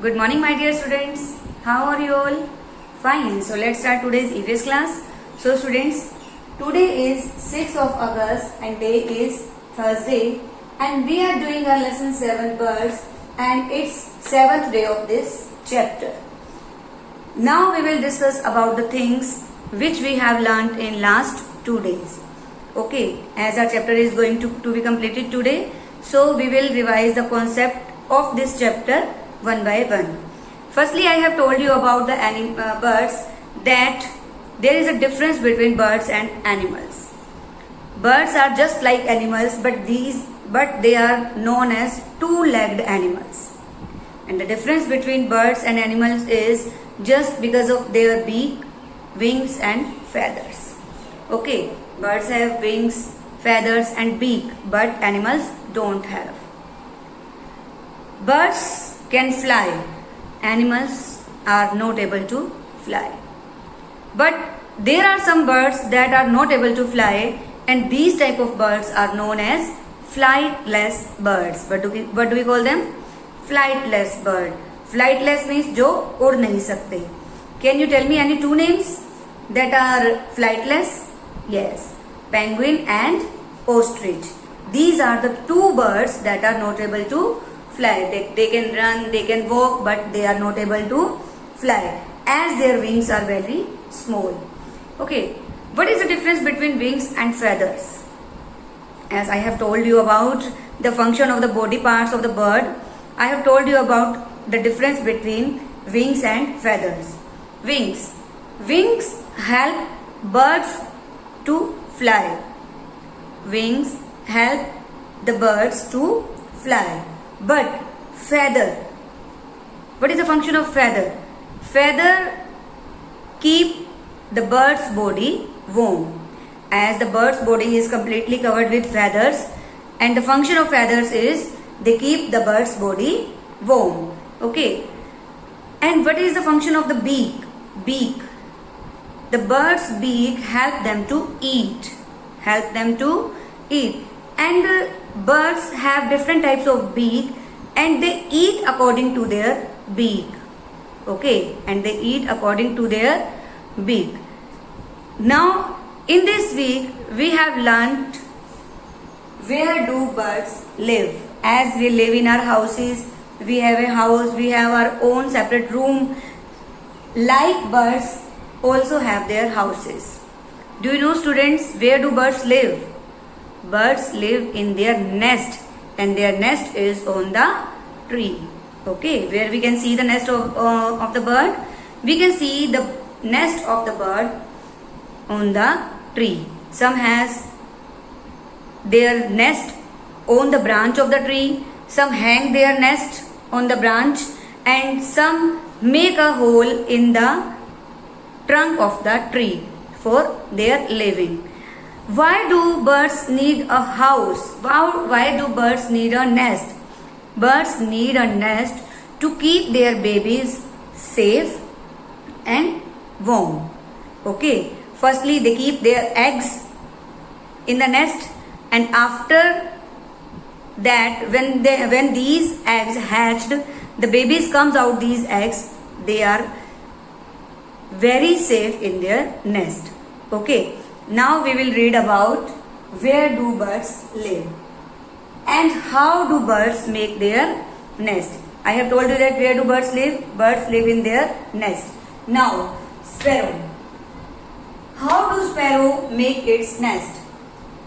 Good morning, my dear students. How are you all? Fine. So let's start today's EVS class. So students, today is 6th of August and day is Thursday, and we are doing our lesson 7 birds, and it's 7th day of this chapter. Now we will discuss about the things which we have learnt in last 2 days. Okay, as our chapter is going to be completed today, so we will revise the concept of this chapter one by one. Firstly, I have told you about the birds, that there is a difference between birds and animals. Birds are just like animals, but they are known as two-legged animals. And the difference between birds and animals is just because of their beak, wings and feathers. Okay, birds have wings, feathers and beak, but animals don't have. Birds can fly. Animals are not able to fly. But there are some birds that are not able to fly, and these type of birds are known as flightless birds. What do we call them? Flightless bird. Flightless means जो उड़ नहीं सकते. Can you tell me any two names that are flightless? Yes, penguin and ostrich. These are the two birds that are not able to fly. They can run, they can walk, but they are not able to fly as their wings are very small. Okay, what is the difference between wings and feathers? As I have told you about the function of the body parts of the bird, I have told you about the difference between wings and feathers. Wings help birds to fly. Wings help the birds to fly. But feather, what is the function of feather? Feather keep the bird's body warm. As the bird's body is completely covered with feathers, and the function of feathers is they keep the bird's body warm. Okay. And what is the function of the beak? Beak. The bird's beak help them to eat. And birds have different types of beak, and they eat according to their beak. Okay, and they eat according to their beak. Now, in this week, we have learnt where do birds live. As we live in our houses, we have a house, we have our own separate room. Like birds also have their houses. Do you know, students, where do birds live? Birds live in their nest, and their nest is on the tree. Okay, where we can see the nest of the bird? We can see the nest of the bird on the tree. Some has their nest on the branch of the tree, some hang their nest on the branch, and some make a hole in the trunk of the tree for their living. Why do birds need a house? Why do birds need a nest? Birds need a nest to keep their babies safe and warm. Okay. Firstly, they keep their eggs in the nest, and after that, when these eggs hatched, the babies comes out these eggs, they are very safe in their nest. Okay. Now we will read about where do birds live and how do birds make their nest. I have told you that where do birds live? Birds live in their nest. Now, sparrow. How do sparrow make its nest?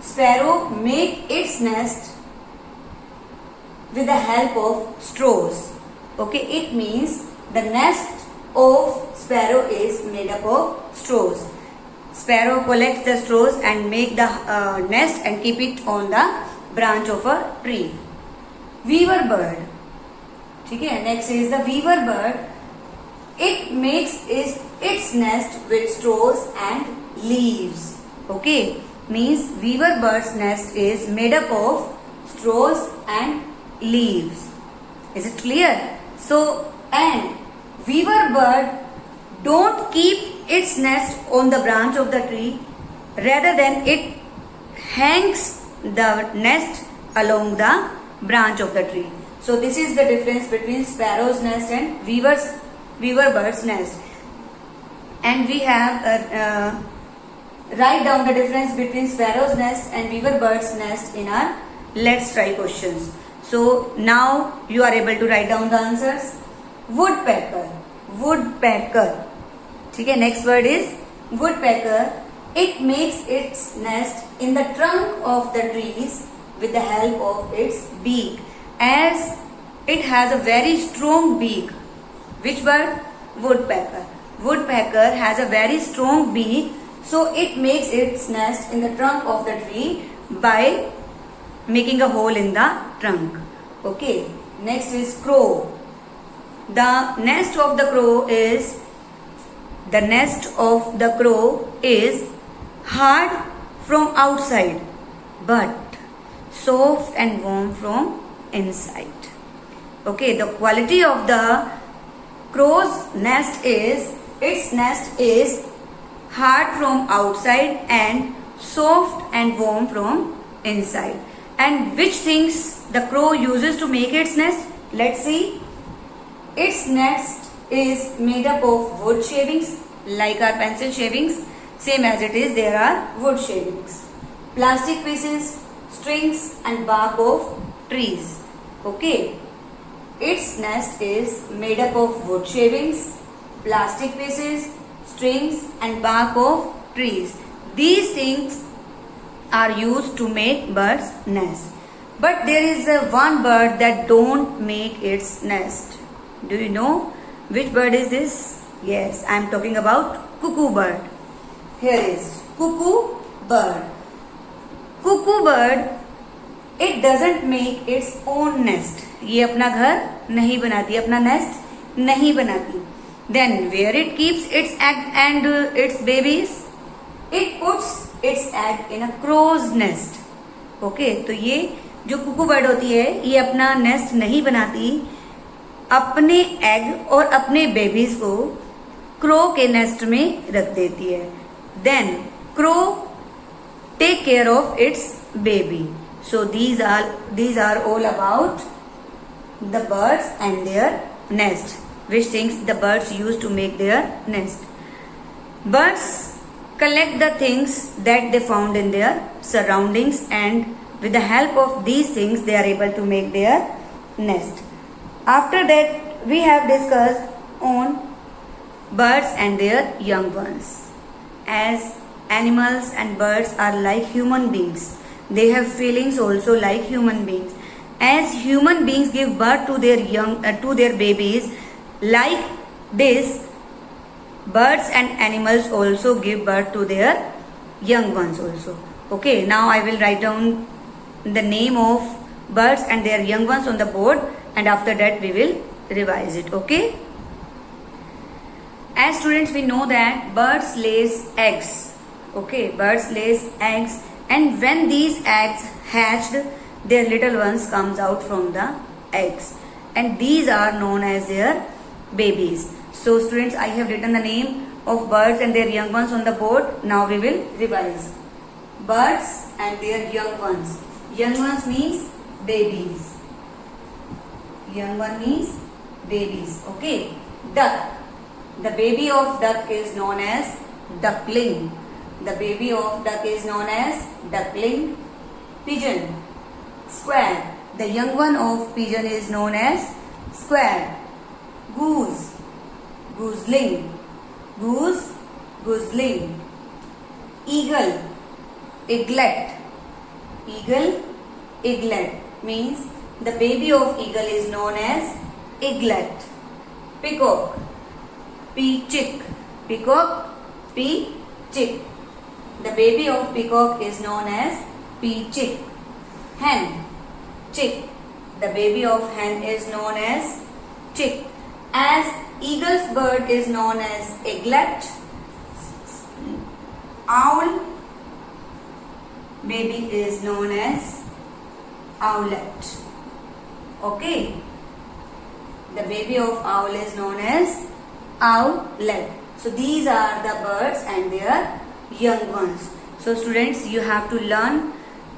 Sparrow make its nest with the help of straws. Okay, it means the nest of sparrow is made up of straws. Sparrow collects the straws and make the nest and keep it on the branch of a tree. Weaver bird. Okay, next is the weaver bird. It makes its nest with straws and leaves. Okay, means weaver bird's nest is made up of straws and leaves. Is it clear? So, and weaver bird don't keep its nest on the branch of the tree, rather than it hangs the nest along the branch of the tree. So this is the difference between sparrow's nest and weaver bird's nest. And we have write down the difference between sparrow's nest and weaver bird's nest in our let's try questions. So now you are able to write down the answers. Woodpecker, woodpecker. ठीक है, next word is woodpecker. It makes its nest in the trunk of the trees with the help of its beak, as it has a very strong beak. Which bird? Woodpecker. Woodpecker has a very strong beak, so it makes its nest in the trunk of the tree by making a hole in the trunk. Okay, next is crow. The nest of the crow is hard from outside but soft and warm from inside. Okay, the quality of the crow's nest is its nest is hard from outside and soft and warm from inside. And which things the crow uses to make its nest? Let's see. Its nest is made up of wood shavings, like our pencil shavings. Same as it is, there are wood shavings. Plastic pieces, strings and bark of trees. Okay. Its nest is made up of wood shavings, plastic pieces, strings and bark of trees. These things are used to make bird's nest. But there is one bird that don't make its nest. Do you know which bird is this? Yes, I am talking about cuckoo bird. Here is cuckoo bird. Cuckoo bird, it doesn't make its own nest. ये अपना घर नहीं बनाती, अपना nest नहीं बनाती. Then where it keeps its egg and its babies? It puts its egg in a crow's nest. Okay, तो ये जो कुकू बर्ड होती है ये अपना नेस्ट नहीं बनाती, अपने एग और अपने बेबीज को क्रो के नेस्ट में रख देती है. Then crow take care of its baby. So these are all about the birds and their nest. Which things the birds use to make their nest? Birds collect the things that they found in their surroundings, and with the help of these things they are able to make their nest. After that we have discussed on birds and their young ones. As animals and birds are like human beings, they have feelings also like human beings. As human beings give birth to their babies, like this, birds and animals also give birth to their young ones also. Okay, now I will write down the name of birds and their young ones on the board, and after that we will revise it. Okay. As students, we know that birds lays eggs. Okay, birds lays eggs, and when these eggs hatched, their little ones comes out from the eggs, and these are known as their babies. So students, I have written the name of birds and their young ones on the board. Now we will revise. Birds and their young ones. Young ones means babies. Young one means babies. Okay. Duck. The baby of duck is known as duckling. The baby of duck is known as duckling. Pigeon. Square. The young one of pigeon is known as square. Goose. Gooseling. Goose. Gooseling. Eagle. Eaglet. Eagle. Eaglet means the baby of eagle is known as eaglet. Peacock. Peachick. Peacock. Peachick. The baby of peacock is known as peachick. Hen. Chick. The baby of hen is known as chick. As eagle's bird is known as eaglet, owl baby is known as owlet. Okay. The baby of owl is known as owlet. So these are the birds and their young ones. So students, you have to learn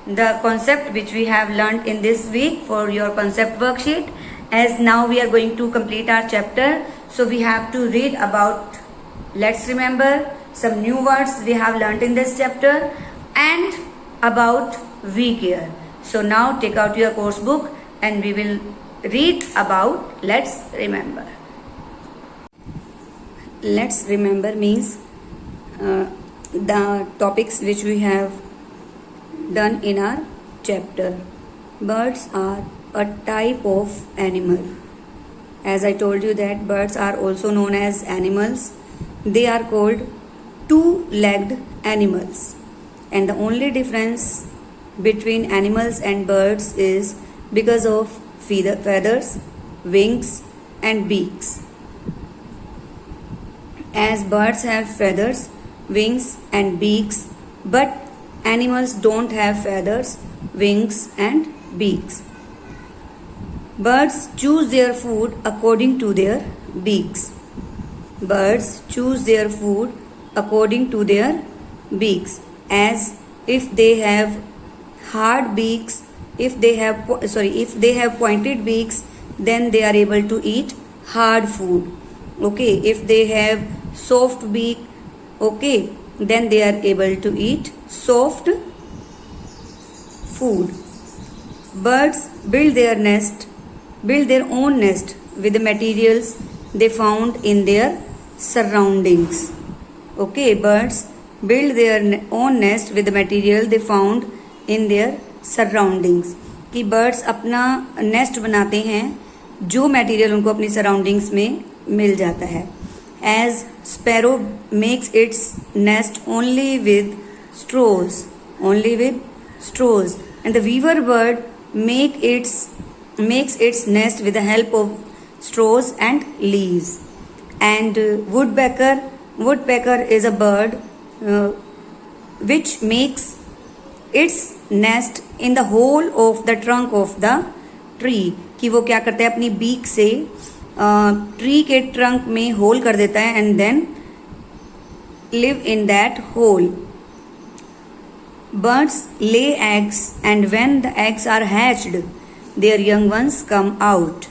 the concept which we have learned in this week for your concept worksheet. as now we are going to complete our chapter, so we have to read about, let's remember, some new words we have learnt in this chapter and about weak year. So now take out your course book and we will read about let's remember. Let's remember means the topics which we have done in our chapter. Birds are a type of animal. As I told you that birds are also known as animals. They are called two-legged animals. And the only difference between animals and birds is because of feathers, wings and beaks. As birds have feathers, wings and beaks, but animals don't have feathers, wings and beaks. Birds choose their food according to their beaks. Birds choose their food according to their beaks. As if they have hard beaks, if they have pointed beaks, then they are able to eat hard food. Okay, if they have soft beak, okay, then they are able to eat soft food. Birds build their own nest with the materials they found in their surroundings. Okay, birds build their own nest with the material they found in their surroundings. कि birds अपना nest बनाते हैं जो material उनको अपनी surroundings में मिल जाता है. As sparrow makes its nest only with straws, and the weaver bird makes its nest with the help of straws and leaves. And woodpecker is a bird which makes its nest in the hole of the trunk of the tree. कि वो क्या करता है अपनी beak से tree के trunk में whole कर देता है and then live in that hole. Birds lay eggs and when the eggs are hatched, their young ones come out.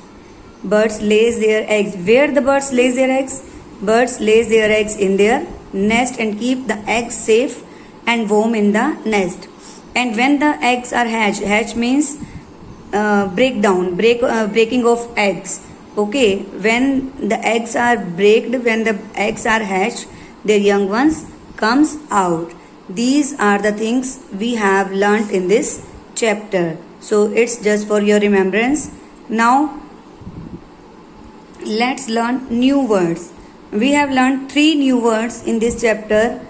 Birds lays their eggs. Where the birds lays their eggs? Birds lays their eggs in their nest and keep the eggs safe and warm in the nest. And when the eggs are hatch means breaking of eggs. Okay, when the eggs are when the eggs are hatched, their young ones comes out. These are the things we have learnt in this chapter. So it's just for your remembrance. Now let's learn new words. We have learned 3 new words in this chapter.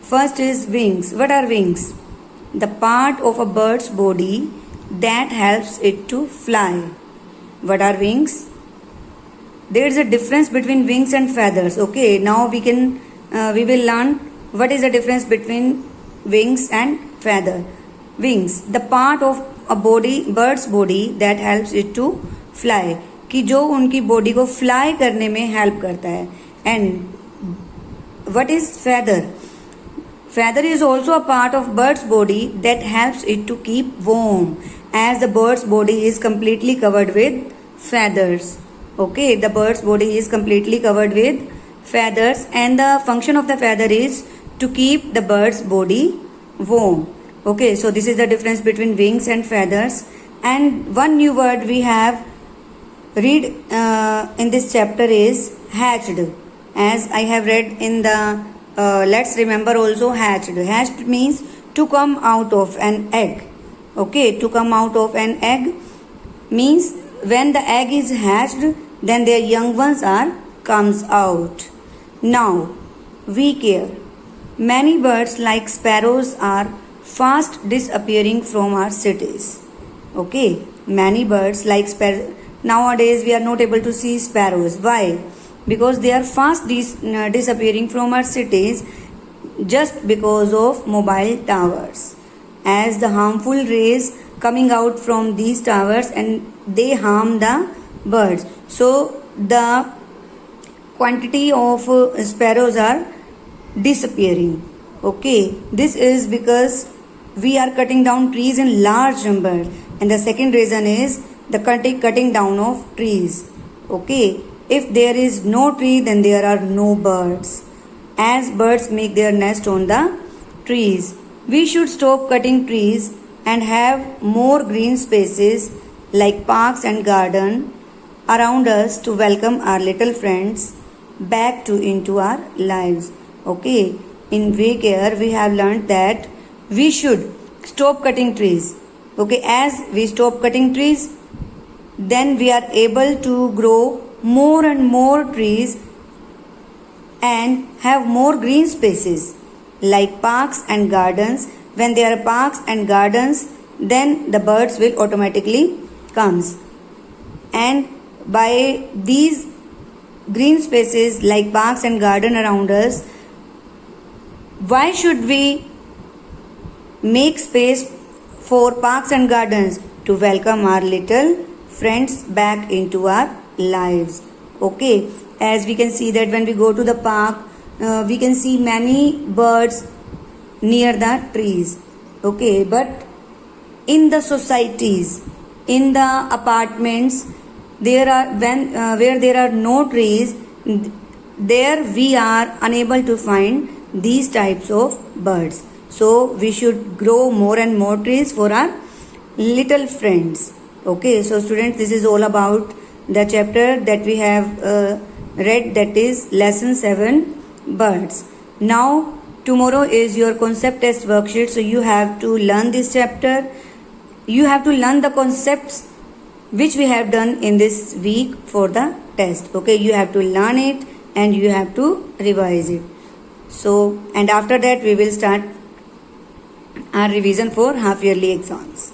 First is wings. What are wings? The part of a bird's body that helps it to fly. What are wings? There is a difference between wings and feathers. Okay, now we will learn what is the difference between wings and feather. Wings, the part of a bird's body that helps it to fly. कि जो उनकी body को fly करने में help करता है. And what is feather? Feather is also a part of bird's body that helps it to keep warm, as the bird's body is completely covered with feathers. Okay, the bird's body is completely covered with feathers and the function of the feather is to keep the bird's body warm. Okay, so this is the difference between wings and feathers. And one new word we have read in this chapter is hatched. As I have read in the let's remember also hatched. Hatched means to come out of an egg. Okay, to come out of an egg means when the egg is hatched, then their young ones comes out. Now, weak year. Many birds like sparrows are fast disappearing from our cities. Okay, many birds like sparrows. Nowadays, we are not able to see sparrows. Why? Because they are fast disappearing from our cities just because of mobile towers. As the harmful rays coming out from these towers and they harm the birds. So, the quantity of sparrows are disappearing. Okay, this is because we are cutting down trees in large numbers. And the second reason is the cutting down of trees. Okay, if there is no tree, then there are no birds, as birds make their nest on the trees. We should stop cutting trees and have more green spaces like parks and garden around us to welcome our little friends back to into our lives. Okay, in Waycare we have learned that we should stop cutting trees. Okay, as we stop cutting trees, then we are able to grow more and more trees and have more green spaces like parks and gardens. When there are parks and gardens, then the birds will automatically comes, and by these green spaces like parks and garden around us, why should we make space for parks and gardens? To welcome our little friends back into our lives. Okay, as we can see that when we go to the park, we can see many birds near the trees. Okay, but in the societies, in the apartments, there are where there are no trees, there we are unable to find these types of birds. So we should grow more and more trees for our little friends. Okay, so students, this is all about the chapter that we have read, that is lesson 7, birds. Now tomorrow is your concept test worksheet, so you have to learn this chapter. You have to learn the concepts which we have done in this week for the test. Okay, you have to learn it and you have to revise it. So, and after that we will start our revision for half yearly exams.